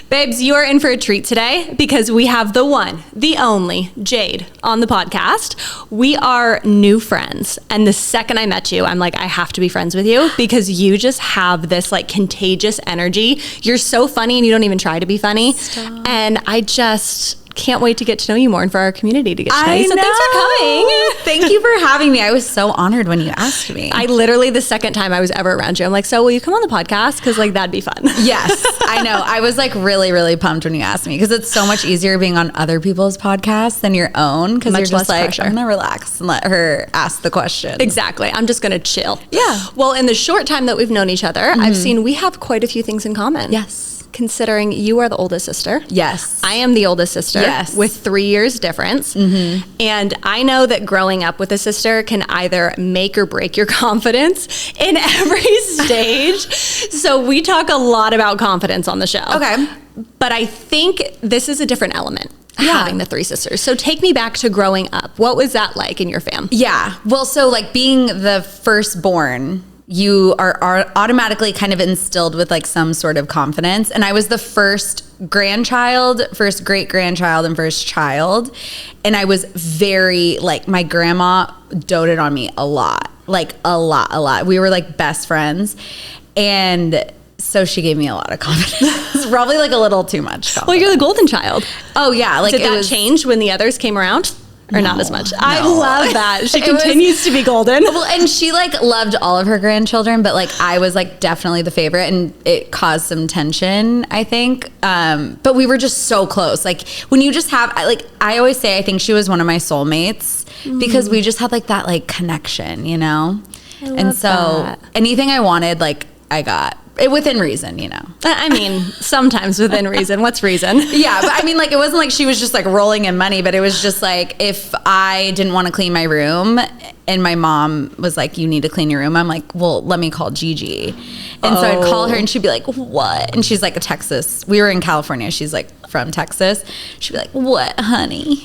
Babes, you are in for a treat today because we have the one, the only Jade on the podcast. We are new friends. And the second I met you, I'm like, I have to be friends with you because you just have this like contagious energy. You're so funny and you don't even try to be funny. Stop. And I just can't wait to get to know you more and for our community to get to know you. So thanks for coming. Thank you for having me. I was so honored when you asked me. I literally, the second time I was ever around you, I'm like, so will you come on the podcast? Because like, that'd be fun. Yes, I know. I was like really, really pumped when you asked me because it's so much easier being on other people's podcasts than your own because you're just like, pressure. I'm going to relax and let her ask the question. Exactly. I'm just going to chill. Yeah. Well, in the short time that we've known each other, I've seen we have quite a few things in common. Yes. Considering you are the oldest sister. Yes. I am the oldest sister. Yes. With 3 years difference. Mm-hmm. And I know that growing up with a sister can either make or break your confidence in every stage. So we talk a lot about confidence on the show. Okay. But I think this is a different element. Having the three sisters. So take me back to growing up. What was that like in your fam? Yeah. Well, so like being the firstborn, you are automatically kind of instilled with like some sort of confidence. And I was the first grandchild, first great grandchild, and first child. And I was very like, my grandma doted on me a lot, like a lot. We were like best friends. And so she gave me a lot of confidence. Probably like a little too much confidence. Well, you're the golden child. Oh yeah. Like did that change when the others came around? Or not as much. No. I love that. She continues to be golden. Well, and she like loved all of her grandchildren, but like I was like definitely the favorite and it caused some tension, I think. But we were just so close. Like when you just have, like I always say, I think she was one of my soulmates because we just had like that like connection, you know? And so anything I wanted, like I got. Within reason, you know. I mean, sometimes within reason. What's reason? Yeah, but I mean, like, it wasn't like she was just like rolling in money, but it was just like if I didn't want to clean my room and my mom was like, you need to clean your room, I'm like, well, let me call Gigi. And so I'd call her and she'd be like, what? And she's like a Texas. We were in California. She's like from Texas. She'd be like, what, honey?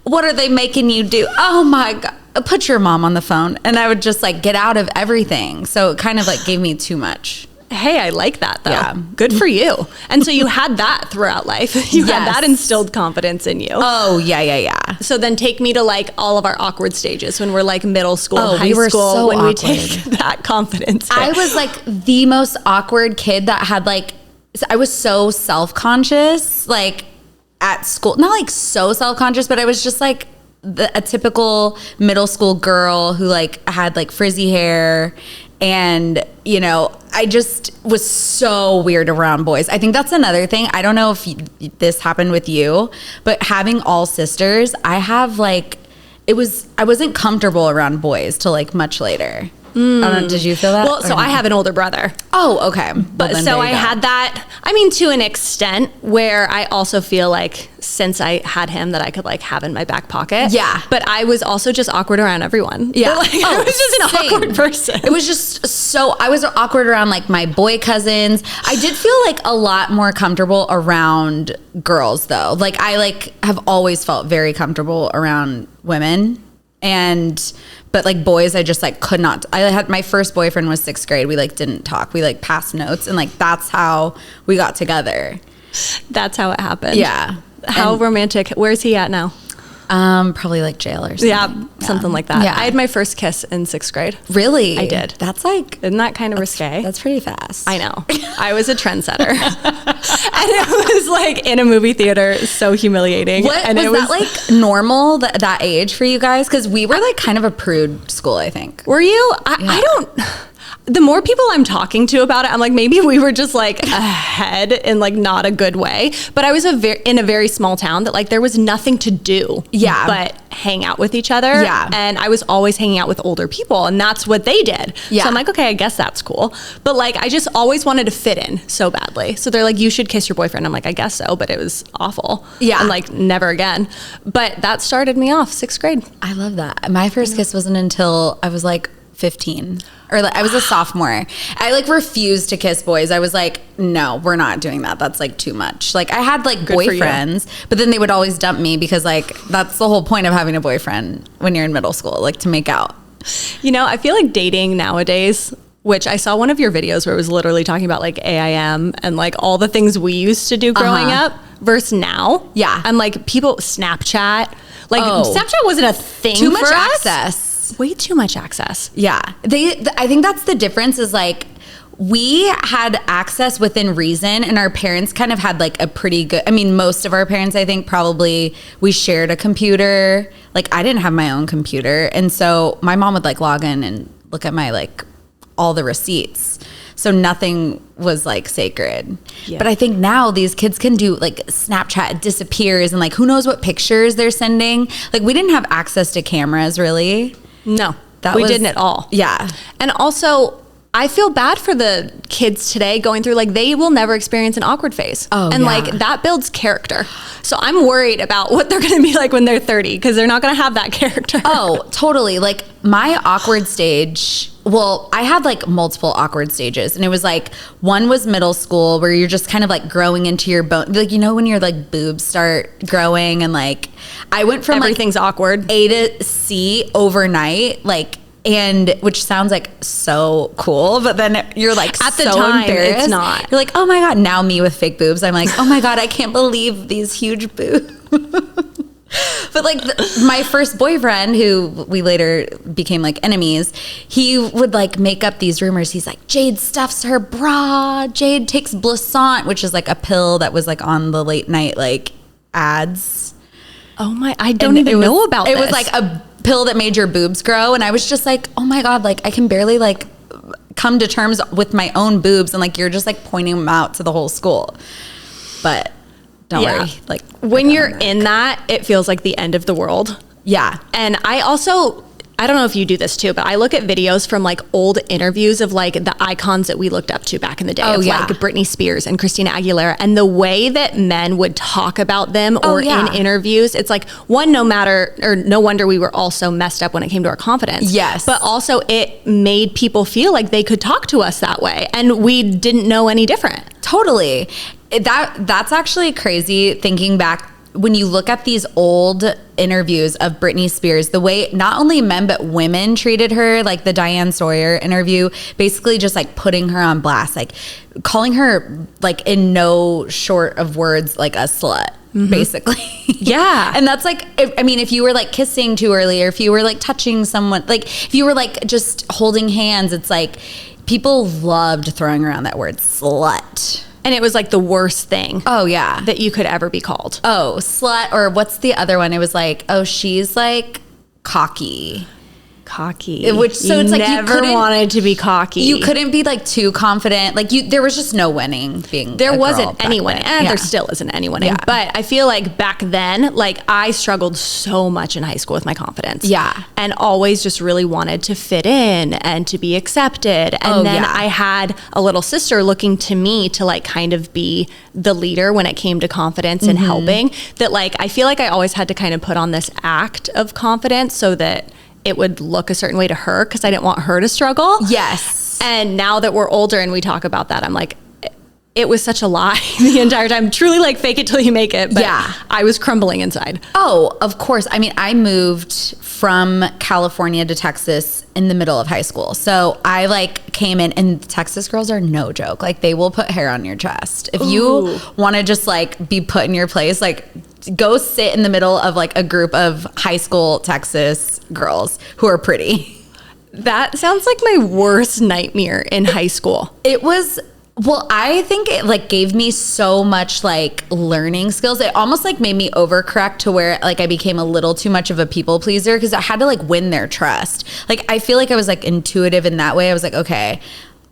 What are they making you do? Oh my God. Put your mom on the phone. And I would just like get out of everything. So it kind of like gave me too much. Hey, I like that though. Yeah. Good for you. And so you had that throughout life. You had that instilled confidence in you. Oh, yeah. So then take me to like all of our awkward stages when we're like middle school, high we were school, so when awkward. we take that confidence. I was like the most awkward kid that had like, I was so self-conscious, like at school, not like so self-conscious, but I was just like a typical middle school girl who like had like frizzy hair. And, you know, I just was so weird around boys. I think that's another thing. I don't know if this happened with you, but having all sisters, I have like, I wasn't comfortable around boys till like much later. I don't know, did you feel that? Well, so I have an older brother. Oh, okay. But so I had that, I mean, to an extent where I also feel like since I had him that I could like have in my back pocket. Yeah. But I was also just awkward around everyone. Yeah. Like, I was just an awkward person. It was just so, I was awkward around like my boy cousins. I did feel like a lot more comfortable around girls though. Like I like have always felt very comfortable around women. But like boys, I just like could not. I had my first boyfriend was 6th grade. We like didn't talk. We like passed notes and like that's how we got together. That's how it happened. Yeah. How romantic. Where's he at now? Probably like jail or something. Yeah, something like that. Yeah. I had my first kiss in 6th grade. Really? I did. That's like, isn't that kind of risque? That's pretty fast. I know. I was a trendsetter. And it was like in a movie theater, so humiliating. What and was it that like normal that age for you guys? Because we were like kind of a prude school, I think. Were you? I don't. The more people I'm talking to about it, I'm like, maybe we were just like ahead in like not a good way. But I was in a very small town that like there was nothing to do. Yeah. But hang out with each other. Yeah. And I was always hanging out with older people and that's what they did. Yeah. So I'm like, okay, I guess that's cool. But like, I just always wanted to fit in so badly. So they're like, you should kiss your boyfriend. I'm like, I guess so, but it was awful. Yeah. And like never again. But that started me off 6th grade. I love that. My first kiss wasn't until I was like 15 or like I was a sophomore. I like refused to kiss boys. I was like, no, we're not doing that. That's like too much. Like I had like boyfriends, but then they would always dump me because like that's the whole point of having a boyfriend when you're in middle school, like to make out. You know, I feel like dating nowadays which I saw one of your videos where it was literally talking about like AIM and like all the things we used to do growing up versus now. Yeah. I'm like, people, Snapchat. Like Snapchat wasn't a thing too much for us. access. Way too much access. Yeah. I think that's the difference is like, we had access within reason and our parents kind of had like a pretty good, I mean, most of our parents, I think probably we shared a computer. Like I didn't have my own computer. And so my mom would like log in and look at my like all the receipts. So nothing was like sacred. Yeah. But I think now these kids can do like Snapchat disappears and like who knows what pictures they're sending. Like we didn't have access to cameras really. No, we didn't at all. Yeah. And also I feel bad for the kids today going through, like, they will never experience an awkward phase. And like that builds character. So I'm worried about what they're going to be like when they're 30 because they're not going to have that character. Oh, totally. Like my awkward stage, well, I had like multiple awkward stages and it was like, one was middle school where you're just kind of like growing into your bone. Like, you know, when your like boobs start growing and like, I went from everything's like awkward A to C overnight, like, and which sounds like so cool, but then you're like at the so time embarrassed. It's not. You're like, oh my God, now me with fake boobs. I'm like, oh my God, I can't believe these huge boobs. But like my first boyfriend, who we later became like enemies, he would like make up these rumors. He's like, Jade stuffs her bra. Jade takes Blissant, which is like a pill that was like on the late night like ads. Oh my, I don't even know about this. It was like a pill that made your boobs grow. And I was just like, oh my God, like I can barely like come to terms with my own boobs. And like, you're just like pointing them out to the whole school. But don't worry. Like when you're in that, it feels like the end of the world. Yeah. And I don't know if you do this too, but I look at videos from like old interviews of like the icons that we looked up to back in the day like Britney Spears and Christina Aguilera, and the way that men would talk about them in interviews. It's like no wonder we were all so messed up when it came to our confidence. Yes. But also it made people feel like they could talk to us that way and we didn't know any different. Totally. That's actually crazy thinking back. When you look at these old interviews of Britney Spears, the way not only men but women treated her, like the Diane Sawyer interview, basically just like putting her on blast, like calling her like in no short of words like a slut, basically. Yeah. And that's like, I mean, if you were like kissing too early or if you were like touching someone, like if you were like just holding hands, it's like people loved throwing around that word slut. And it was like the worst thing. Oh, yeah. That you could ever be called. Oh, slut. Or what's the other one? It was like, oh, she's like cocky. Which, so it's like you never wanted to be cocky. You couldn't be like too confident. Like there was just no winning being. There wasn't any winning, and there still isn't any winning. Yeah. But I feel like back then, like I struggled so much in high school with my confidence. Yeah, and always just really wanted to fit in and to be accepted. And then I had a little sister looking to me to like kind of be the leader when it came to confidence and helping. That like I feel like I always had to kind of put on this act of confidence so that it would look a certain way to her because I didn't want her to struggle. Yes. And now that we're older and we talk about that, I'm like, it was such a lie the entire time. Truly like fake it till you make it. But I was crumbling inside. Oh, of course. I mean, I moved from California to Texas in the middle of high school. So I like came in, and Texas girls are no joke. Like they will put hair on your chest. If you want to just like be put in your place, like go sit in the middle of like a group of high school Texas girls who are pretty. That sounds like my worst nightmare in high school. It was, well, I think it like gave me so much like learning skills. It almost like made me overcorrect to where like I became a little too much of a people pleaser because I had to like win their trust. Like I feel like I was like intuitive in that way. I was like, okay,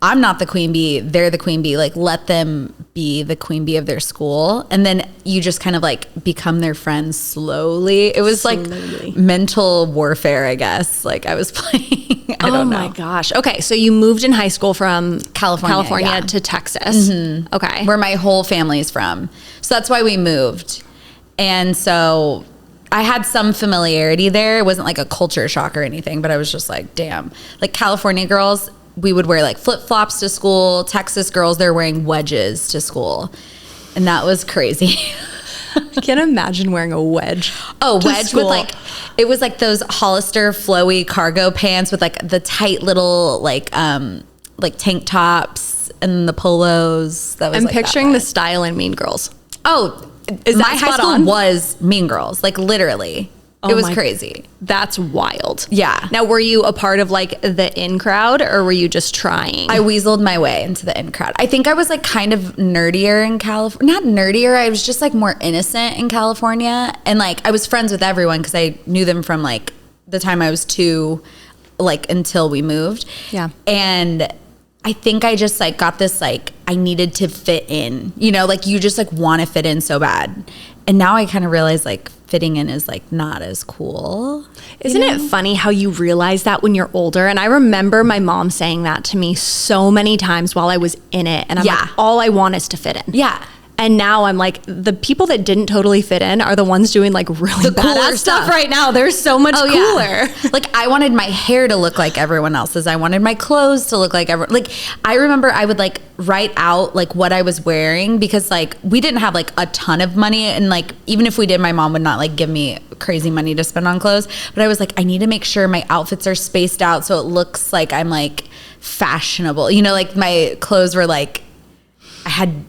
I'm not the queen bee, they're the queen bee. Like let them be the queen bee of their school. And then you just kind of like become their friends slowly. It was like mental warfare, I guess. Like I was playing, I don't know. Oh my gosh. Okay. So you moved in high school from California to Texas. Mm-hmm. Okay. Where my whole family's from. So that's why we moved. And so I had some familiarity there. It wasn't like a culture shock or anything, but I was just like, damn. Like California girls, we would wear like flip-flops to school. Texas girls, they're wearing wedges to school. And that was crazy. I can't imagine wearing a wedge. Oh, wedge with like, it was like those Hollister flowy cargo pants with like the tight little like like tank tops and the polos. That was I'm like picturing the style in Mean Girls. Oh, Is my that high spot school on? was Mean Girls, like literally. It was crazy. That's wild. Yeah. Now, were you a part of like the in crowd or were you just trying? I weaseled my way into the in crowd. I think I was like kind of nerdier in California. Not nerdier. I was just like more innocent in California. And like I was friends with everyone because I knew them from like the time I was 2, like until we moved. Yeah. And I think I just like got this like I needed to fit in, you know, like you just like want to fit in so bad. And now I kind of realize like fitting in is like not as cool. Isn't it funny how you realize that when you're older? And I remember my mom saying that to me so many times while I was in it. And I'm like, all I want is to fit in. Yeah. And now I'm like, the people that didn't totally fit in are the ones doing like really The cooler badass stuff stuff right now. They're so much cooler. Yeah. Like I wanted my hair to look like everyone else's. I wanted my clothes to look like everyone. Like I remember I would like write out like what I was wearing because like we didn't have like a ton of money. And like even if we did, my mom would not like give me crazy money to spend on clothes. But I was like, I need to make sure my outfits are spaced out so it looks like I'm like fashionable. You know, like my clothes were like, I had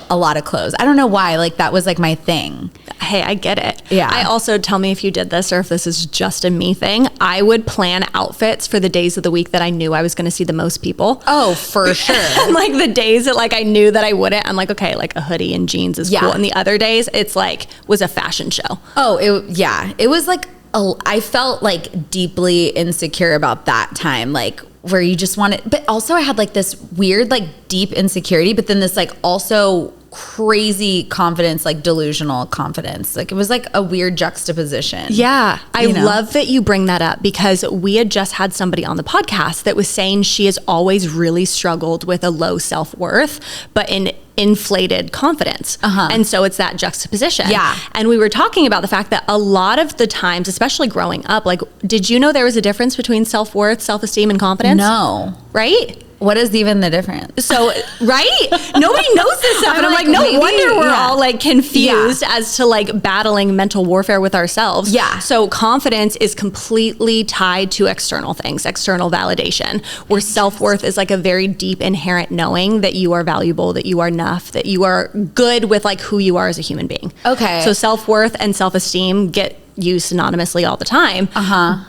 a lot of clothes. I don't know why. Like that was like my thing. Hey, I get it. Yeah. I also, tell me if you did this or if this is just a me thing. I would plan outfits for the days of the week that I knew I was going to see the most people. Oh, for sure. And like the days that like I knew that I wouldn't, I'm like, okay, like a hoodie and jeans is cool. And the other days it's like was a fashion show. Oh, it was like I felt like deeply insecure about that time, like where you just wanted, but also I had like this weird like deep insecurity, but then this like also crazy confidence, like delusional confidence. Like it was like a weird juxtaposition. Yeah. I love that you bring that up because we had just had somebody on the podcast that was saying she has always really struggled with a low self-worth, but in inflated confidence. And so it's that juxtaposition. Yeah. And we were talking about the fact that a lot of the times, especially growing up, like, did you know there was a difference between self-worth, self-esteem, and confidence? No. Right? What is even the difference? So, right? Nobody knows this stuff. And I'm like, no wonder we're all like confused as to like battling mental warfare with ourselves. Yeah. So confidence is completely tied to external things, external validation, where self-worth is like a very deep inherent knowing that you are valuable, that you are enough, that you are good with like who you are as a human being. Okay. So self-worth and self-esteem get used synonymously all the time.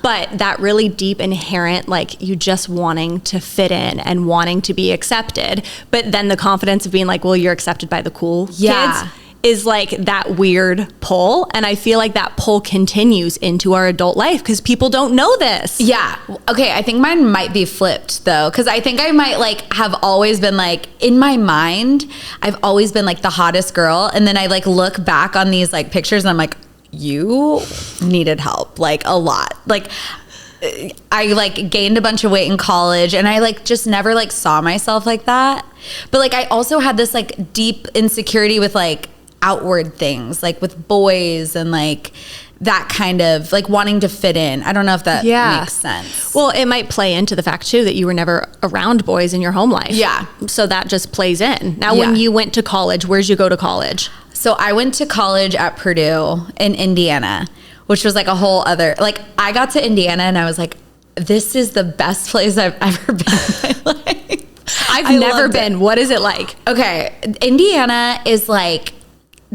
But that really deep inherent, like you just wanting to fit in and wanting to be accepted, but then the confidence of being like, well, you're accepted by the cool kids is like that weird pull. And I feel like that pull continues into our adult life because people don't know this. Yeah. Okay. I think mine might be flipped though. Cause I think I might like have always been like in my mind, I've always been like the hottest girl. And then I like look back on these like pictures and I'm like, you needed help like a lot. Like I like gained a bunch of weight in college and I like just never like saw myself like that. But like I also had this like deep insecurity with like outward things, like with boys and like that kind of like wanting to fit in. I don't know if that makes sense. Well, it might play into the fact too that you were never around boys in your home life. Yeah. So that just plays in. Now, when you went to college, where'd you go to college? So I went to college at Purdue in Indiana, which was like a whole other, like I got to Indiana and I was like, this is the best place I've ever been in my life. I've never been. What is it like? Okay. Indiana is like,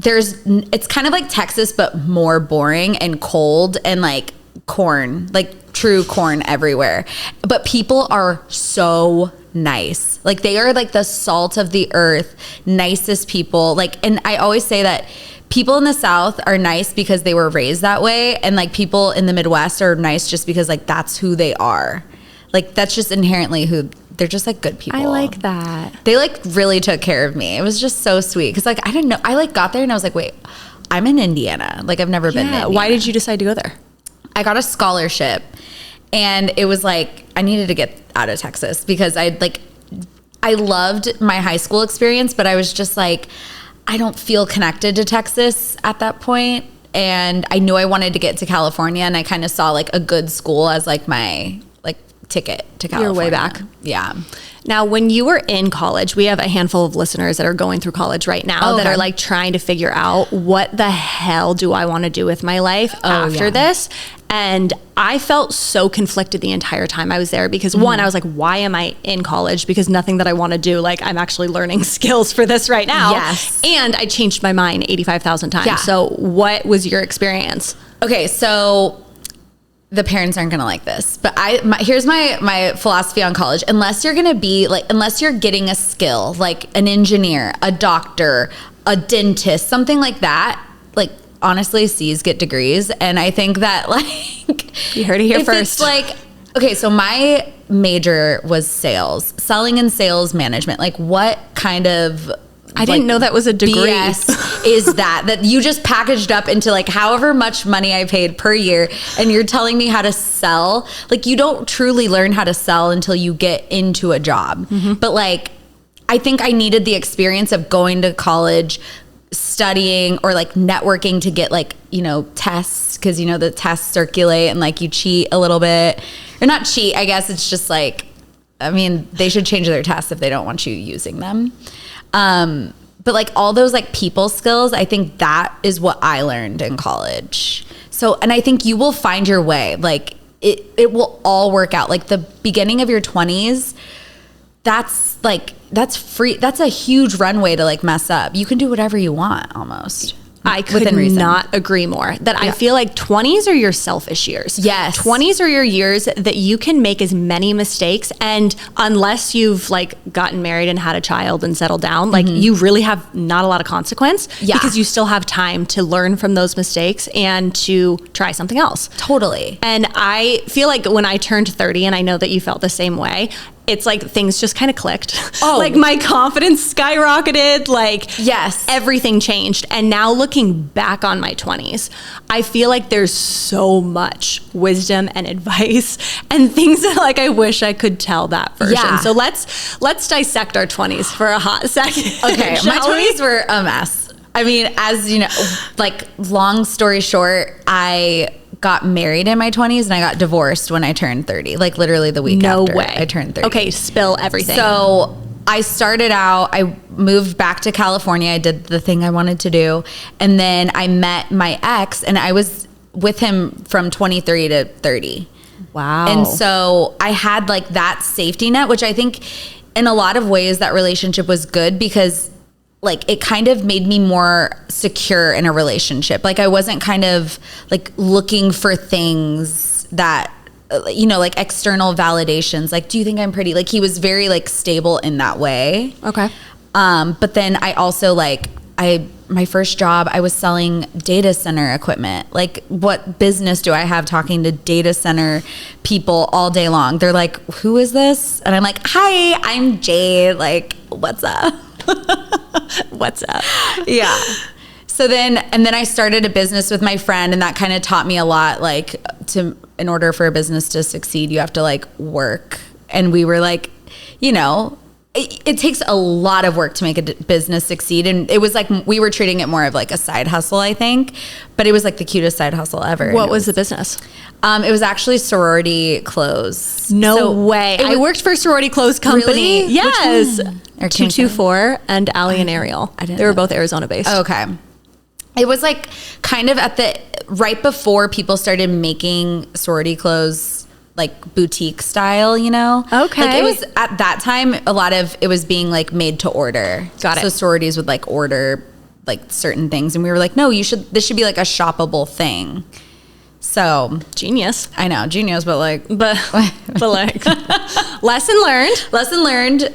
it's kind of like Texas, but more boring and cold and like corn, like true corn everywhere. But people are so nice. Like they are like the salt of the earth, nicest people. Like, and I always say that people in the South are nice because they were raised that way. And like people in the Midwest are nice just because like that's who they are. Like that's just inherently who they're just like good people. I like that. They like really took care of me. It was just so sweet. Cause like, I didn't know, I like got there and I was like, wait, I'm in Indiana. Like I've never been to Indiana. Why did you decide to go there? I got a scholarship and it was like, I needed to get out of Texas because I loved my high school experience, but I was just like, I don't feel connected to Texas at that point. And I knew I wanted to get to California and I kind of saw like a good school as like my like ticket to California. You're way back. Yeah. Now, when you were in college, we have a handful of listeners that are going through college right now that are like trying to figure out what the hell do I want to do with my life after this? And I felt so conflicted the entire time I was there because one, I was like, why am I in college? Because nothing that I want to do, like I'm actually learning skills for this right now. Yes. And I changed my mind 85,000 times. Yeah. So what was your experience? Okay, so the parents aren't gonna like this, but here's my philosophy on college. Unless you're getting a skill, like an engineer, a doctor, a dentist, something like that, like honestly, C's get degrees. And I think that like you heard it here first. It's like, okay, so my major was selling and sales management. Like what kind of I didn't know that was a degree. BS is that you just packaged up into like however much money I paid per year, and you're telling me how to sell. Like you don't truly learn how to sell until you get into a job. But like I think I needed the experience of going to college, studying, or like networking to get like, you know, tests, because you know the tests circulate and like you cheat a little bit, or not cheat, I guess it's just like, I mean, they should change their tests if they don't want you using them. But like all those like people skills, I think that is what I learned in college. So, and I think you will find your way. Like it will all work out. Like the beginning of your 20s, that's free. That's a huge runway to like mess up. You can do whatever you want almost. I could not agree more. I feel like 20s are your selfish years. Yes. 20s are your years that you can make as many mistakes. And unless you've like gotten married and had a child and settled down, like you really have not a lot of consequence because you still have time to learn from those mistakes and to try something else. Totally. And I feel like when I turned 30, and I know that you felt the same way, it's like things just kind of clicked. Oh. Like my confidence skyrocketed. Like yes, everything changed. And now looking back on my 20s, I feel like there's so much wisdom and advice and things that like I wish I could tell that version. Yeah. So let's dissect our 20s for a hot second. Okay, my 20s were a mess. I mean, as you know, like long story short, I got married in my 20s and I got divorced when I turned 30, like literally the week after I turned 30. Okay, spill everything. So I started out, I moved back to California. I did the thing I wanted to do. And then I met my ex and I was with him from 23 to 30. Wow. And so I had like that safety net, which I think in a lot of ways that relationship was good because like it kind of made me more secure in a relationship. Like I wasn't kind of like looking for things that, you know, like external validations. Like, do you think I'm pretty? Like he was very like stable in that way. Okay. But then I also like, my first job, I was selling data center equipment. Like what business do I have talking to data center people all day long? They're like, who is this? And I'm like, hi, I'm Jade. Like, what's up? What's up? Yeah. So then I started a business with my friend, and that kind of taught me a lot. Like in order for a business to succeed, you have to like work. And we were like, you know, it takes a lot of work to make a business succeed. And it was like, we were treating it more of like a side hustle, I think, but it was like the cutest side hustle ever. What was the business? It was actually sorority clothes. No way. I worked for a sorority clothes company. Really? Yes. 224 and Allie and Ariel. They were both Arizona based. Okay. It was like kind of right before people started making sorority clothes like boutique style, you know? Okay. Like it was at that time, a lot of it was being like made to order. Got it. So sororities would like order like certain things. And we were like, no, this should be like a shoppable thing. So genius. I know, genius, but like like lesson learned.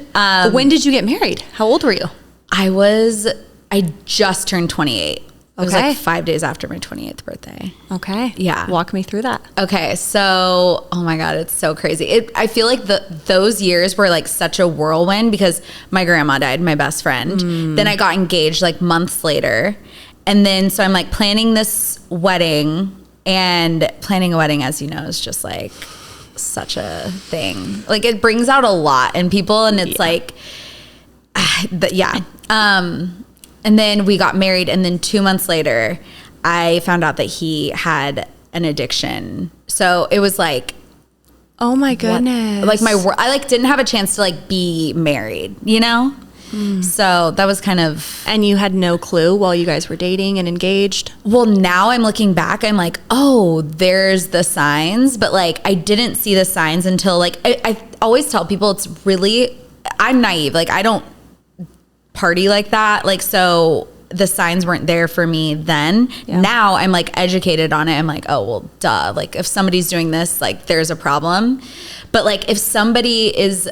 When did you get married? How old were you? I just turned 28. It was Okay. like 5 days after my 28th birthday. Okay. Yeah. Walk me through that. Okay. So, oh my God, it's so crazy. I feel like those years were like such a whirlwind because my grandma died, my best friend. Then I got engaged like months later. And then, so I'm like planning this wedding, and planning a wedding, as you know, is just like such a thing. Like it brings out a lot in people, and it's like, yeah. And then we got married, and then 2 months later, I found out that he had an addiction. So it was like, oh my goodness! Like I like didn't have a chance to like be married, you know. So that was kind of... And you had no clue while you guys were dating and engaged? Well, now I'm looking back, I'm like, oh, there's the signs. But like, I didn't see the signs until like, I always tell people it's really, I'm naive. Like I don't party like that. Like, so the signs weren't there for me then. Yeah. Now I'm like educated on it. I'm like, oh, well, duh. Like if somebody's doing this, like there's a problem. But like if somebody is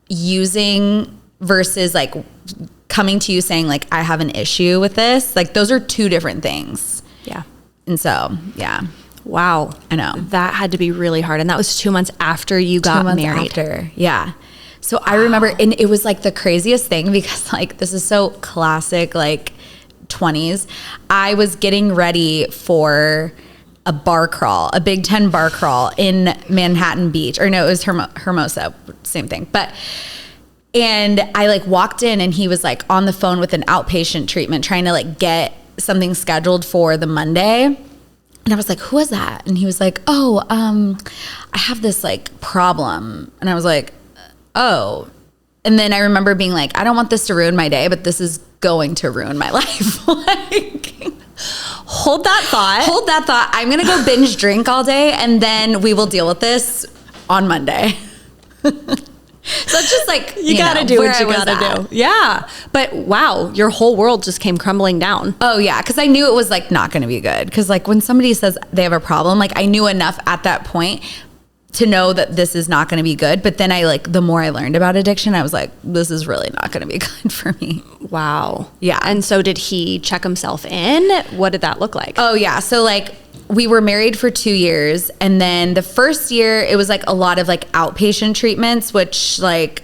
using versus like coming to you saying like, I have an issue with this, like those are two different things. Yeah. And so, yeah. Wow. I know. That had to be really hard. And that was 2 months after you got married. After. Yeah. So I remember, and it was like the craziest thing because like, this is so classic, like 20s. I was getting ready for a bar crawl, a Big Ten bar crawl in Manhattan Beach, or no, it was Hermosa, same thing. And I like walked in and he was like on the phone with an outpatient treatment trying to like get something scheduled for the Monday. And I was like, who was that? And he was like, oh, I have this like problem. And I was like, oh. And then I remember being like, I don't want this to ruin my day, but this is going to ruin my life. Like, hold that thought. I'm going to go binge drink all day and then we will deal with this on Monday. So it's just like, you gotta do what you gotta do. Yeah. But wow, your whole world just came crumbling down. Oh yeah. Cause I knew it was like not gonna be good. Cause like when somebody says they have a problem, like I knew enough at that point to know that this is not gonna be good. But then I like, the more I learned about addiction, I was like, this is really not gonna be good for me. Wow. Yeah. And so did he check himself in? What did that look like? Oh yeah. So like, we were married for 2 years. And then the first year it was like a lot of like outpatient treatments, which like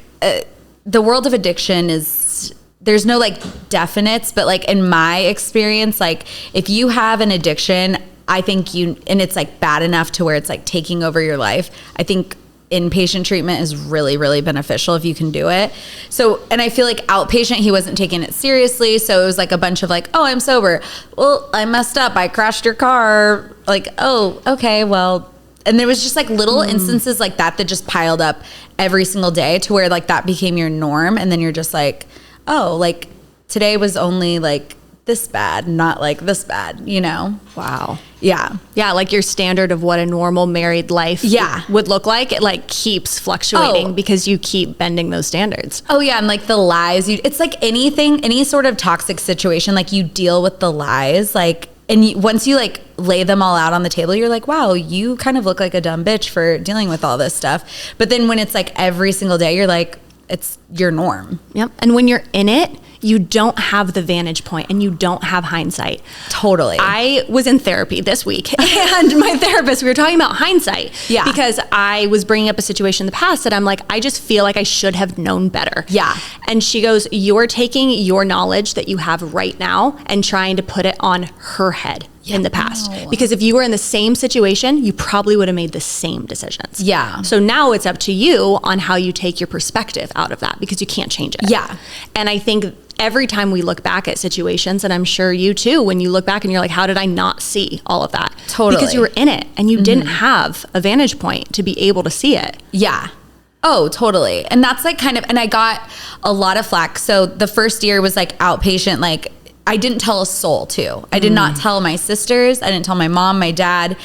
the world of addiction is, there's no like definites, but like in my experience, like if you have an addiction, I think and it's like bad enough to where it's like taking over your life. I think inpatient treatment is really, really beneficial if you can do it. So, and I feel like outpatient, he wasn't taking it seriously. So it was like a bunch of like, oh, I'm sober. Well, I messed up. I crashed your car. Like, oh, okay, well. And there was just like little instances like that just piled up every single day to where like that became your norm. And then you're just like, oh, like today was only like this bad, not like this bad, you know? Wow. Yeah. Yeah, like your standard of what a normal married life would look like, it like keeps fluctuating because you keep bending those standards. Oh yeah, and like the lies, it's like anything, any sort of toxic situation, like you deal with the lies, like, and once you like lay them all out on the table, you're like, wow, you kind of look like a dumb bitch for dealing with all this stuff. But then when it's like every single day, you're like, it's your norm. Yep. And when you're in it, you don't have the vantage point and you don't have hindsight. Totally. I was in therapy this week and my therapist, we were talking about hindsight. Yeah. Because I was bringing up a situation in the past that I'm like, I just feel like I should have known better. Yeah. And she goes, you're taking your knowledge that you have right now and trying to put it on her head. In the past. Because if you were in the same situation, you probably would have made the same decisions. Yeah. So now it's up to you on how you take your perspective out of that because you can't change it. Yeah. And I think every time we look back at situations, and I'm sure you too, when you look back and you're like, how did I not see all of that? Totally. Because you were in it and you didn't have a vantage point to be able to see it. Yeah. Oh, totally. And that's like kind of, and I got a lot of flack. So the first year was like outpatient, like I didn't tell a soul too. I did not tell my sisters. I didn't tell my mom, my dad.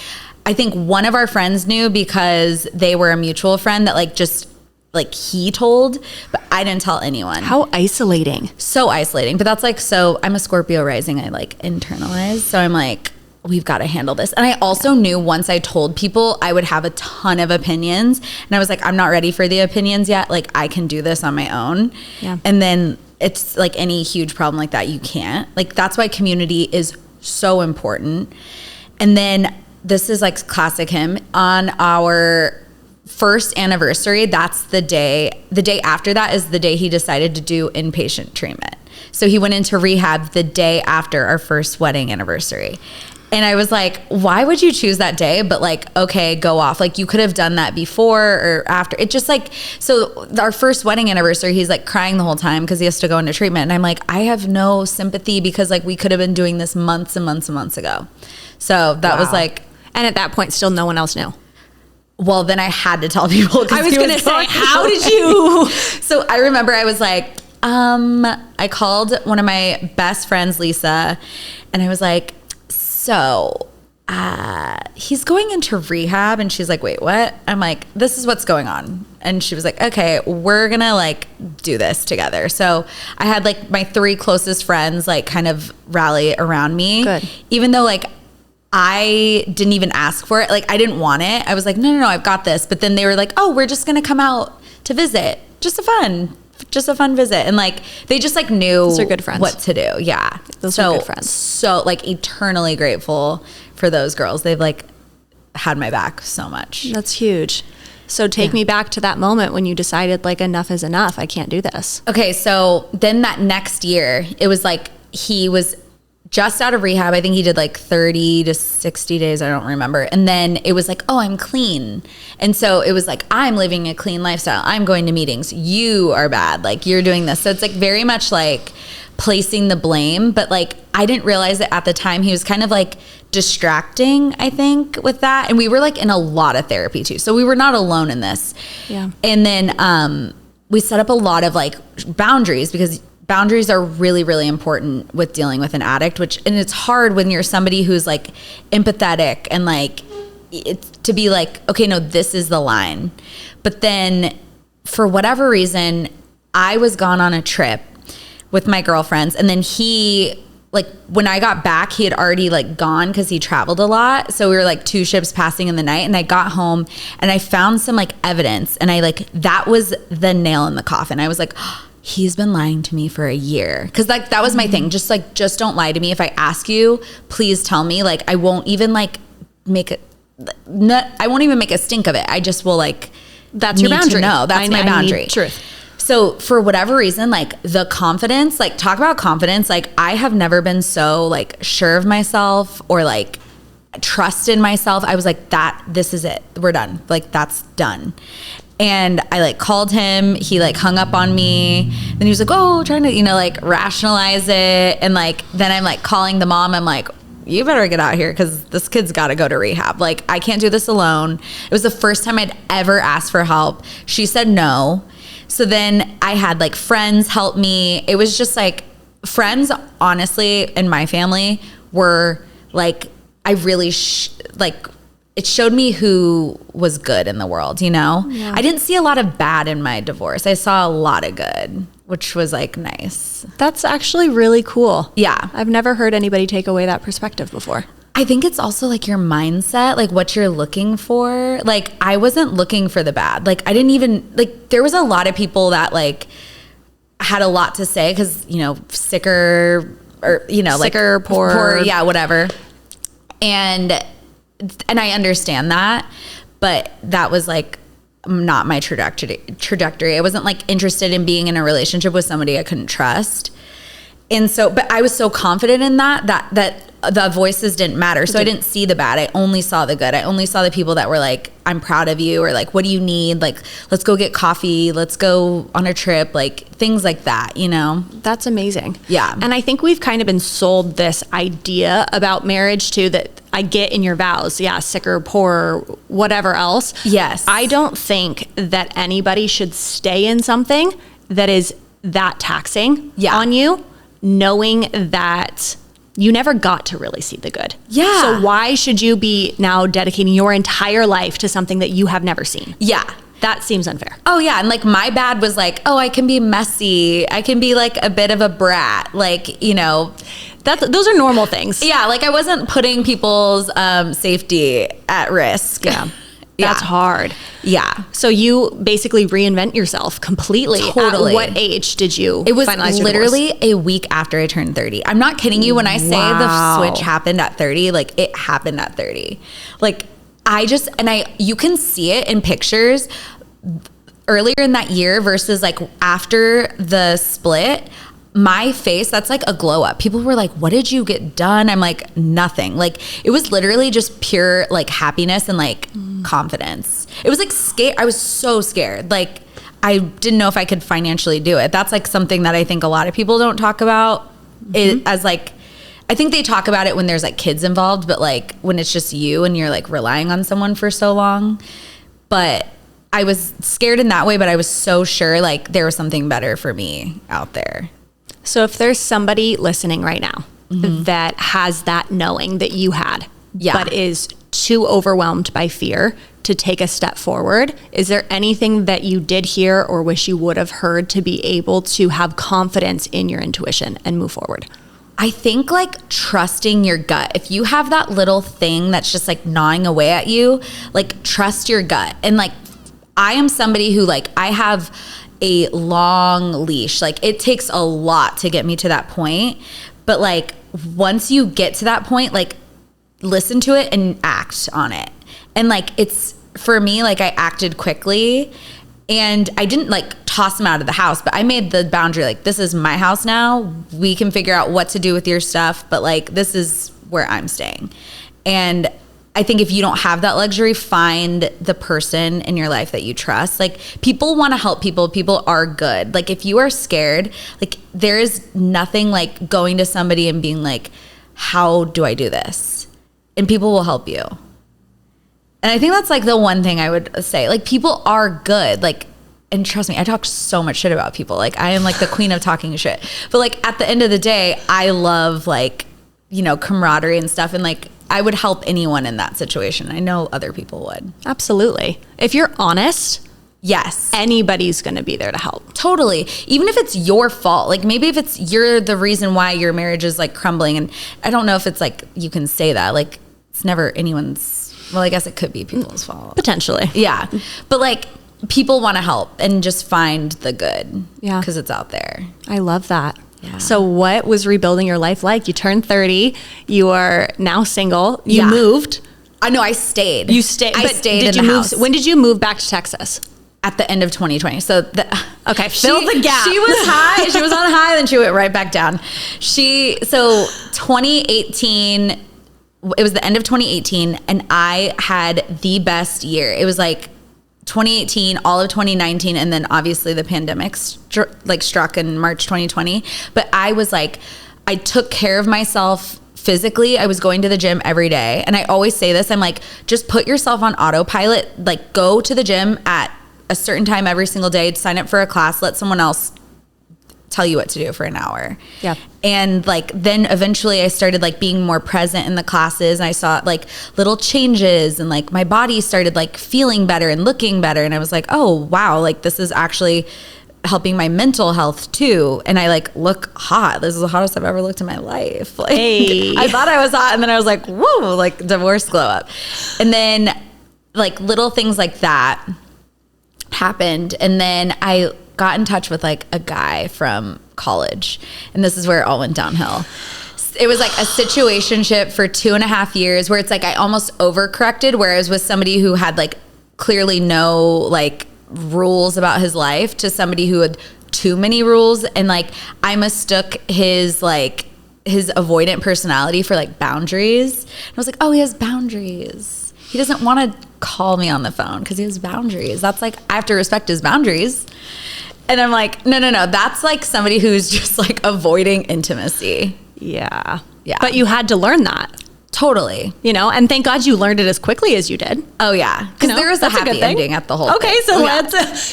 I think one of our friends knew because they were a mutual friend that like just like he told, but I didn't tell anyone. How isolating. So isolating. But that's like, so I'm a Scorpio rising. I like internalize. So I'm like, we've got to handle this. And I also knew once I told people, I would have a ton of opinions. And I was like, I'm not ready for the opinions yet. Like I can do this on my own. Yeah. And then it's like any huge problem like that, you can't. Like that's why community is so important. And then this is like classic him. On our first anniversary, that's the day after that is the day he decided to do inpatient treatment. So he went into rehab the day after our first wedding anniversary. And I was like, why would you choose that day? But like, okay, go off. Like you could have done that before or after. It just like, so our first wedding anniversary, he's like crying the whole time because he has to go into treatment. And I'm like, I have no sympathy because like we could have been doing this months and months and months ago. So that was like. And at that point, still no one else knew. Well, then I had to tell people. I was going to say, how did you? So I remember I was like, I called one of my best friends, Lisa, and I was like, so he's going into rehab. And she's like, wait, what? I'm like, this is what's going on. And she was like, okay, we're gonna like do this together. So I had like my 3 closest friends like kind of rally around me. Good. Even though like I didn't even ask for it. Like I didn't want it. I was like, no, I've got this. But then they were like, oh, we're just gonna come out to visit. Just a fun visit. And like they just like knew Those are good friends. what to do. Yeah. Those are good friends. So like eternally grateful for those girls. They've like had my back so much. That's huge. So take me back to that moment when you decided like enough is enough. I can't do this. Okay. So then that next year, it was like he was just out of rehab. I think he did like 30 to 60 days. I don't remember. And then it was like, oh, I'm clean. And so it was like, I'm living a clean lifestyle. I'm going to meetings. You are bad. Like you're doing this. So it's like very much like placing the blame. But like, I didn't realize that at the time he was kind of like distracting, I think, with that. And we were like in a lot of therapy too. So we were not alone in this. Yeah. And then we set up a lot of like boundaries, because boundaries are really, really important with dealing with an addict, and it's hard when you're somebody who's like empathetic and like it's to be like, okay, no, this is the line. But then for whatever reason, I was gone on a trip with my girlfriends, and then he, like when I got back, he had already like gone because he traveled a lot. So we were like 2 ships passing in the night, and I got home and I found some like evidence, and I like, that was the nail in the coffin. I was like, oh, he's been lying to me for a year. Cause like, that was my thing. Just don't lie to me. If I ask you, please tell me. Like, I won't even like I won't even make a stink of it. I just will like, that's your boundary. No, that's my boundary. Truth. So for whatever reason, like the confidence, like talk about confidence. Like I have never been so like sure of myself or like trust in myself. I was like, this is it. We're done. Like that's done. And I like called him, he like hung up on me. Then he was like, oh, trying to, like rationalize it. And like, then I'm like calling the mom. I'm like, you better get out here because this kid's got to go to rehab. Like I can't do this alone. It was the first time I'd ever asked for help. She said no. So then I had like friends help me. It was just like friends, honestly, in my family were like, I really it showed me who was good in the world, Yeah. I didn't see a lot of bad in my divorce. I saw a lot of good, which was like nice. That's actually really cool. Yeah. I've never heard anybody take away that perspective before. I think it's also like your mindset, like what you're looking for. Like I wasn't looking for the bad. Like I didn't even, like there was a lot of people that like had a lot to say because, sicker or, sicker, like poor, yeah, whatever. And I understand that, but that was like not my trajectory. I wasn't like interested in being in a relationship with somebody I couldn't trust. And so, but I was so confident in that the voices didn't matter. So I didn't see the bad. I only saw the good. I only saw the people that were like, I'm proud of you, or like, what do you need? Like, let's go get coffee. Let's go on a trip. Like things like that, That's amazing. Yeah. And I think we've kind of been sold this idea about marriage too, that I get in your vows. Yeah. Sicker, poor, whatever else. Yes. I don't think that anybody should stay in something that is that taxing on you, knowing that you never got to really see the good. Yeah. So why should you be now dedicating your entire life to something that you have never seen? Yeah. That seems unfair. Oh yeah. And like my bad was like, oh, I can be messy. I can be like a bit of a brat. Like, those are normal things. Yeah. Like I wasn't putting people's safety at risk. Yeah. That's hard. Yeah. So you basically reinvent yourself completely. Totally. At what age did you It was finalize your literally divorce? a week after I turned 30. I'm not kidding you when I say the switch happened at 30. Like it happened at 30. Like you can see it in pictures earlier in that year versus like after the split. My face, that's like a glow up. People were like, what did you get done? I'm like, nothing. Like it was literally just pure like happiness and like confidence. It was like scared. I was so scared. Like I didn't know if I could financially do it. That's like something that I think a lot of people don't talk about it as like, I think they talk about it when there's like kids involved, but like when it's just you and you're like relying on someone for so long. But I was scared in that way, but I was so sure like there was something better for me out there. So if there's somebody listening right now that has that knowing that you had, but is too overwhelmed by fear to take a step forward, is there anything that you did hear or wish you would have heard to be able to have confidence in your intuition and move forward? I think like trusting your gut. If you have that little thing that's just like gnawing away at you, like trust your gut. And like, I am somebody who like, I have a long leash. Like it takes a lot to get me to that point. But like, once you get to that point, like listen to it and act on it. And like, it's for me, like I acted quickly and I didn't like toss him out of the house, but I made the boundary, like, this is my house now. We can figure out what to do with your stuff, but like, this is where I'm staying. And I think if you don't have that luxury, find the person in your life that you trust. Like people want to help people. People are good. Like if you are scared, like there is nothing like going to somebody and being like, how do I do this? And people will help you. And I think that's like the one thing I would say, like people are good. Like, and trust me, I talk so much shit about people. Like I am like the queen of talking shit, but like at the end of the day, I love like, you know, camaraderie and stuff. And like, I would help anyone in that situation. I know other people would. Absolutely. If you're honest, yes, anybody's going to be there to help. Totally. Even if it's your fault, like maybe if it's, you're the reason why your marriage is like crumbling. And I don't know if it's like, you can say that, like it's never anyone's, well, I guess it could be people's fault. Potentially. Yeah. But like people want to help and just find the good. Yeah. Because it's out there. I love that. Yeah. So what was rebuilding your life like? You turned 30. You are now single. You moved. I know. I stayed. You stayed. I stayed in the house. When did you move back to Texas? At the end of 2020. So okay, fill the gap. She was high. She was on high, then she went right back down. So 2018, it was the end of 2018, and I had the best year. It was like 2018, all of 2019, and then obviously the pandemic struck in March 2020. But I was like, I took care of myself physically. I was going to the gym every day. And I always say this, I'm like, just put yourself on autopilot, like go to the gym at a certain time every single day, sign up for a class, let someone else tell you what to do for an hour. Yeah. And like, then eventually I started like being more present in the classes, and I saw like little changes, and like my body started like feeling better and looking better. And I was like, oh wow, like this is actually helping my mental health too. And I like look hot. This is the hottest I've ever looked in my life. Like hey. I thought I was hot, and then I was like, whoa, like divorce glow up. And then like little things like that happened. And then I got in touch with like a guy from college, and this is where it all went downhill. It was like a situationship for 2.5 years where it's like I almost overcorrected, where I was with somebody who had like clearly no like rules about his life, to somebody who had too many rules. And like I mistook his avoidant personality for like boundaries. And I was like, oh, he has boundaries. He doesn't want to call me on the phone because he has boundaries. That's like, I have to respect his boundaries. And I'm like, no. That's like somebody who's just like avoiding intimacy. Yeah. Yeah. But you had to learn that. Totally. You know, and thank God you learned it as quickly as you did. Oh yeah. Because there was a happy ending at the whole thing. Okay,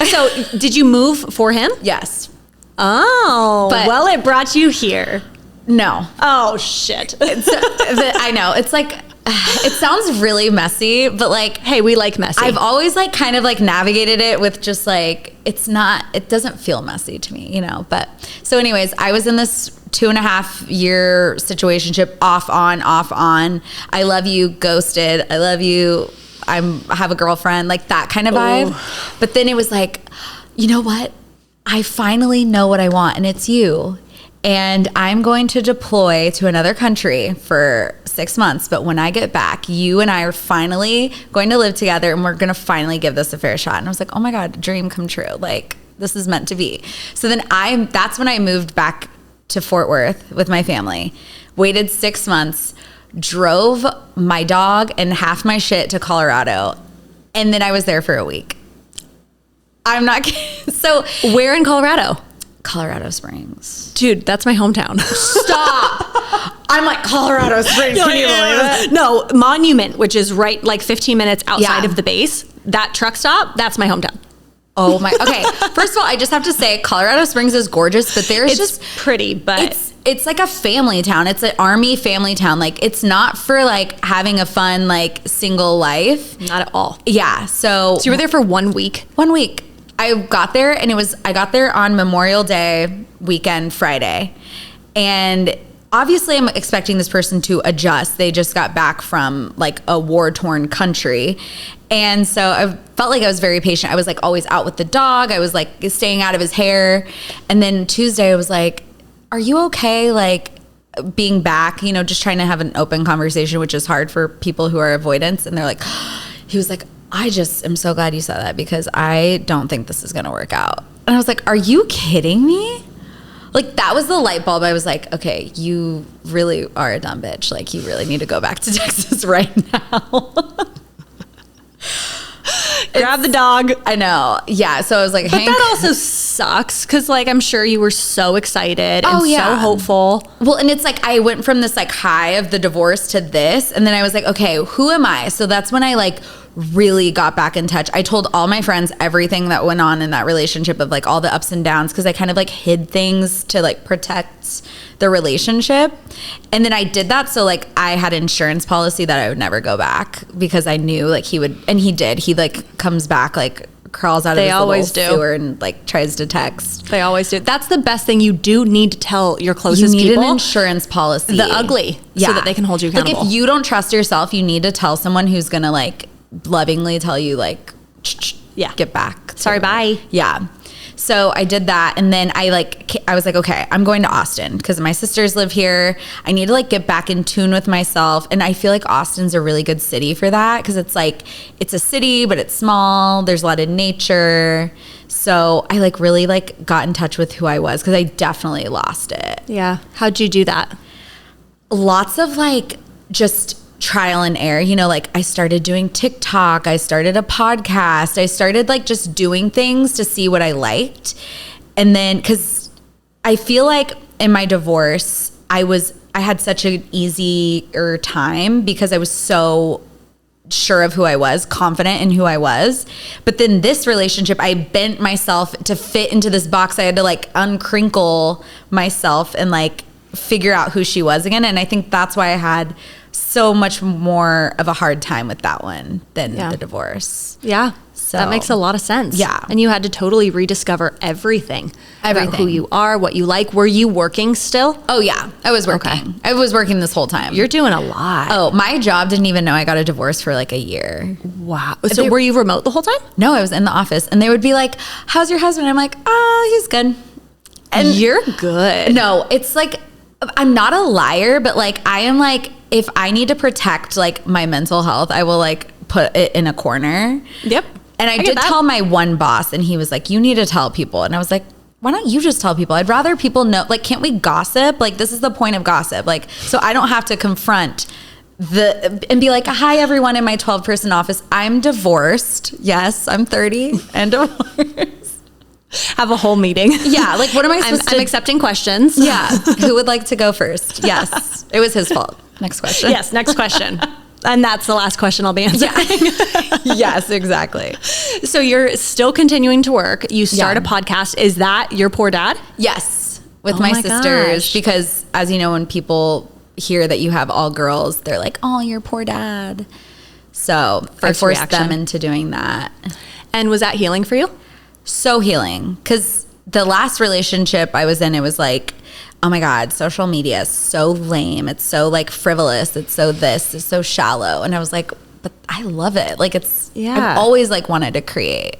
so did you move for him? Yes. Oh, but well, it brought you here. No. Oh shit. I know. It's like, it sounds really messy, but like, hey, we like messy. I've always like kind of like navigated it with just like, it doesn't feel messy to me, you know? But so anyways, I was in this 2.5 year situationship, off on. I love you, ghosted. I love you. I have a girlfriend, like that kind of vibe. Ooh. But then it was like, you know what? I finally know what I want, and it's you. And I'm going to deploy to another country for 6 months. But when I get back, you and I are finally going to live together, and we're going to finally give this a fair shot. And I was like, oh my God, dream come true. Like, this is meant to be. So then that's when I moved back to Fort Worth with my family, waited 6 months, drove my dog and half my shit to Colorado. And then I was there for a week. I'm not kidding. So where in Colorado? Colorado Springs. Dude, that's my hometown. Stop. I'm like, Colorado Springs. Can you believe it? No, Monument, which is right like 15 minutes outside of the base. that truck stop, that's my hometown. Oh my, okay. First of all, I just have to say Colorado Springs is gorgeous, but there's It's just pretty, but it's like a family town. It's an army family town. Like it's not for like having a fun, like single life. not at all. Yeah. So So you were there for 1 week. 1 week. I got there and I got there on Memorial Day weekend, Friday. And obviously I'm expecting this person to adjust. They just got back from like a war-torn country. And so I felt like I was very patient. I was like always out with the dog. I was like staying out of his hair. And then Tuesday I was like, are you okay? Like being back, you know, just trying to have an open conversation, which is hard for people who are avoidance. And they're like, he was like, I just am so glad you said that because I don't think this is going to work out. And I was like, are you kidding me? Like that was the light bulb. I was like, okay, you really are a dumb bitch. Like you really need to go back to Texas right now. Grab the dog. I know. Yeah. So I was like, But that also sucks because, like, I'm sure you were so excited and so hopeful. Well, and it's like I went from this like high of the divorce to this, and then I was like, okay, who am I? So that's when I like really got back in touch. I told all my friends everything that went on in that relationship of like all the ups and downs because I kind of like hid things to like protect the relationship. And then I did that so like I had insurance policy that I would never go back because I knew like he would, and he did. He like comes back, like crawls out of his always little do. sewer and like tries to text. They always do. That's the best thing. You do need to tell your closest You need people an insurance policy. the ugly so that they can hold you accountable. Like if you don't trust yourself, you need to tell someone who's gonna like lovingly tell you like, Yeah. get back. Sorry, bye. Yeah. So I did that. And then I was like, okay, I'm going to Austin because my sisters live here. I need to like get back in tune with myself. And I feel like Austin's a really good city for that because it's like, it's a city, but it's small. There's a lot of nature. So I like really like got in touch with who I was because I definitely lost it. Yeah. How'd you do that? Lots of like just trial and error, you know, like I started doing TikTok, I started a podcast, I started like just doing things to see what I liked. And then because I feel like in my divorce, I had such an easier time because I was so sure of who I was, confident in who I was. But then this relationship, I bent myself to fit into this box. I had to like uncrinkle myself and like figure out who she was again. And I think that's why I had so much more of a hard time with that one than the divorce. Yeah. So that makes a lot of sense. Yeah. And you had to totally rediscover everything. About who you are, what you like. Were you working still? Oh yeah, I was working. Okay. I was working this whole time. You're doing a lot. Oh, my job didn't even know I got a divorce for like a year. Wow. So were you remote the whole time? No, I was in the office and they would be like, how's your husband? I'm like, oh, he's good. And you're good. No, it's like, I'm not a liar, but like I am like, if I need to protect like my mental health, I will like put it in a corner. Yep. And I did tell my one boss and he was like, you need to tell people. And I was like, why don't you just tell people? I'd rather people know, like, can't we gossip? Like, this is the point of gossip. Like, so I don't have to confront and be like, hi, everyone in my 12-person office. I'm divorced. Yes, I'm 30 and divorced. Have a whole meeting. Yeah. Like, what am I supposed to? I'm accepting questions. Yeah. Who would like to go first? Yes. It was his fault. Next question. Yes. Next question. And that's the last question I'll be answering. Yeah. Yes, exactly. So you're still continuing to work. You start a podcast. Is that your poor dad? Yes. With Oh my my sisters. gosh. Because as you know, when people hear that you have all girls, they're like, oh, your poor dad. So I First forced reaction. them into doing that. And was that healing for you? So healing. Because the last relationship I was in, it was like, oh my God, social media is so lame. It's so like frivolous. It's so this. It's so shallow. And I was like, but I love it. Like it's, I've always like wanted to create.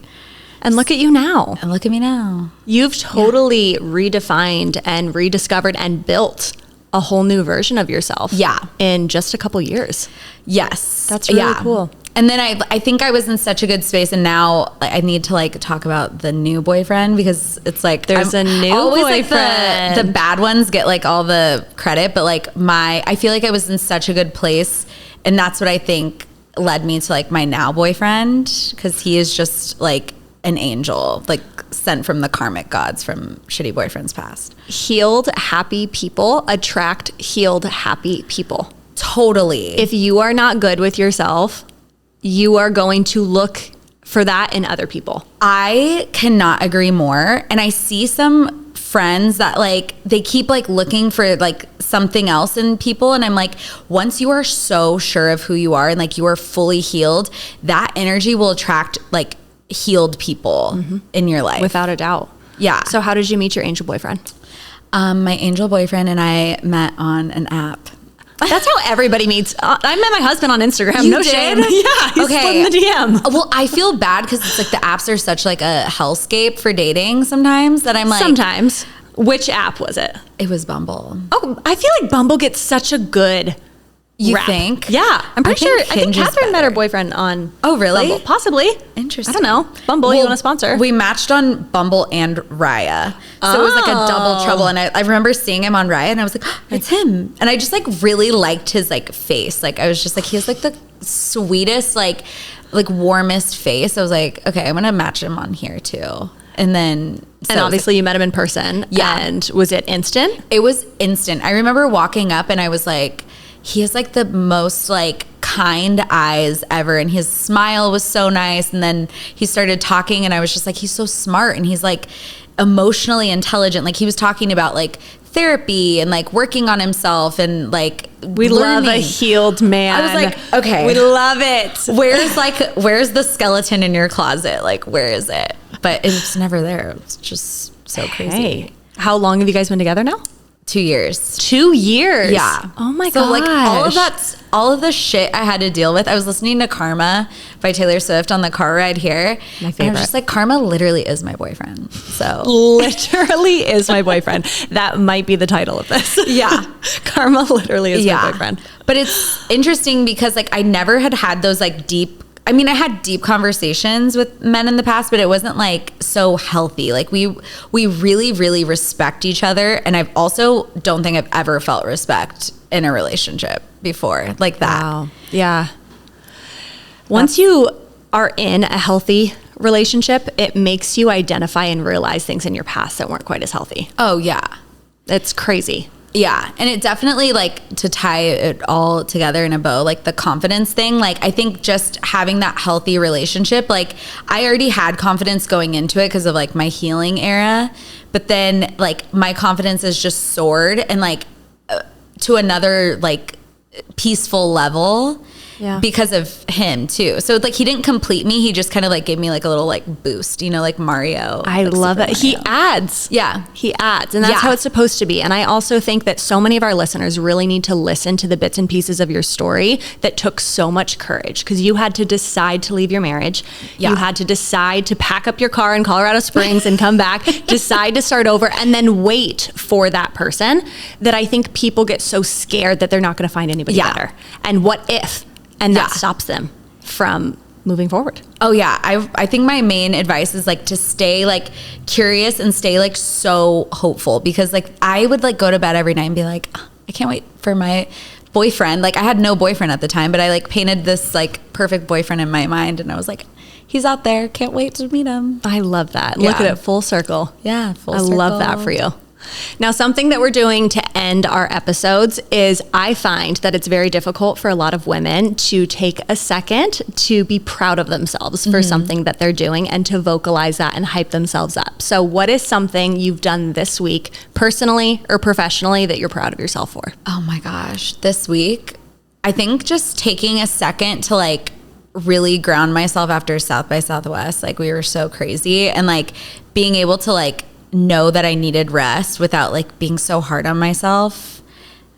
And look at you now. And look at me now. You've totally redefined and rediscovered and built a whole new version of yourself. Yeah. In just a couple years. Yes. That's really cool. And then I think I was in such a good space, and now I need to like talk about the new boyfriend because it's like there's a new boyfriend. Like the bad ones get like all the credit, but like I feel like I was in such a good place, and that's what I think led me to like my now boyfriend because he is just like an angel, like sent from the karmic gods from shitty boyfriends past. Healed, happy people attract healed, happy people. Totally. If you are not good with yourself, you are going to look for that in other people. I cannot agree more. And I see some friends that like, they keep like looking for like something else in people. And I'm like, once you are so sure of who you are and like you are fully healed, that energy will attract like healed people in your life. Without a doubt. Yeah. So how did you meet your angel boyfriend? My angel boyfriend and I met on an app. That's how everybody meets. I met my husband on Instagram. You no did? shame. Yeah, he's Okay. in the DM. Well, I feel bad because it's like the apps are such like a hellscape for dating sometimes that I'm like. Sometimes. Which app was it? It was Bumble. Oh, I feel like Bumble gets such a good You rap. think? Yeah. I'm pretty sure. I think Hinge is Catherine met her better. boyfriend on Oh, really? Bumble. Possibly. Interesting. I don't know. Bumble, you want to sponsor? We matched on Bumble and Raya. So it was like a double trouble. And I remember seeing him on Raya and I was like, oh, it's him. And I just like really liked his like face. Like I was just like, he has like the sweetest, like warmest face. I was like, okay, I'm going to match him on here too. And then. And obviously you met him in person. Yeah. And was it instant? It was instant. I remember walking up and I was like, he has like the most like kind eyes ever. And his smile was so nice. And then he started talking and I was just like, he's so smart. And he's like emotionally intelligent. Like he was talking about like therapy and like working on himself and like We love a healed man. I was like, okay. We love it. Where's the skeleton in your closet? Like, where is it? But it's never there. It's just so crazy. Hey, how long have you guys been together now? 2 years. 2 years. Yeah. Oh my So gosh. like all of the shit I had to deal with. I was listening to Karma by Taylor Swift on the car ride here. My favorite. And I was just like, Karma literally is my boyfriend. So Literally is my boyfriend. That might be the title of this. Yeah. Karma literally is my boyfriend. But it's interesting because like I never had those like deep, I mean, I had deep conversations with men in the past, but it wasn't like so healthy. Like we really, really respect each other. And I've also don't think I've ever felt respect in a relationship before like that. Wow. Yeah. Once you are in a healthy relationship, it makes you identify and realize things in your past that weren't quite as healthy. Oh yeah. It's crazy. Yeah. And it definitely like to tie it all together in a bow, like the confidence thing, like I think just having that healthy relationship, like I already had confidence going into it because of like my healing era, but then like my confidence is just soared and like to another like peaceful level. Yeah. Because of him too. So like he didn't complete me. He just kind of like gave me like a little like boost, you know, like Mario. I like love it. Super He Mario. adds. Yeah. He adds. And that's Yeah. how it's supposed to be. And I also think that so many of our listeners really need to listen to the bits and pieces of your story that took so much courage because you had to decide to leave your marriage. Yeah. You had to decide to pack up your car in Colorado Springs and come back, decide to start over and then wait for that person that I think people get so scared that they're not going to find anybody Yeah. better. And what if? And that Yeah. stops them from moving forward. Oh yeah. I think my main advice is like to stay like curious and stay like so hopeful because like I would like go to bed every night and be like, "Oh, I can't wait for my boyfriend." Like I had no boyfriend at the time, but I like painted this like perfect boyfriend in my mind and I was like, he's out there. Can't wait to meet him. I love that. Yeah. Look at it full circle. Yeah. Full I circle. love that for you. Now, something that we're doing to end our episodes is I find that it's very difficult for a lot of women to take a second to be proud of themselves for something that they're doing and to vocalize that and hype themselves up. So what is something you've done this week, personally or professionally, that you're proud of yourself for? Oh my gosh. This week, I think just taking a second to like really ground myself after South by Southwest. Like we were so crazy and like being able to like know that I needed rest without like being so hard on myself.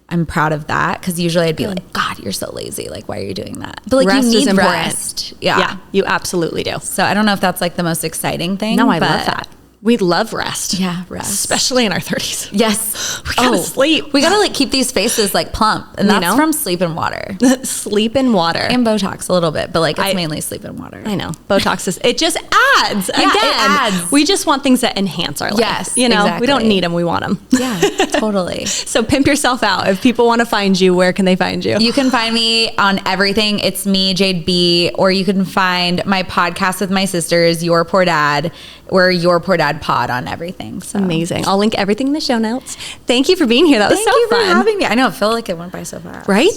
I'm proud of that because usually I'd be like, God, you're so lazy. Like, why are you doing that? But like, Rest you is need important. rest. Yeah. You absolutely do. So I don't know if that's like the most exciting thing. No, I but love that. We love rest. Yeah, rest. Especially in our 30s. Yes. We gotta sleep. We gotta like keep these faces like plump. And You that's know? from sleep and water. Sleep and water. And Botox a little bit, but like it's mainly sleep and water. I know. Botox is, it just adds. Yeah, Again, it adds. we just want things that enhance our life. Yes, You know, we don't exactly. need them, we want them. Yeah, totally. So pimp yourself out. If people want to find you, where can they find you? You can find me on everything. It's me, Jade B, or you can find my podcast with my sisters, Your Poor Dad. We're Your Poor Dad Pod on everything. So Amazing. I'll link everything in the show notes. Thank you for being here. That was Thank so you fun. for having me. I know, I feel like it went by so fast. Right?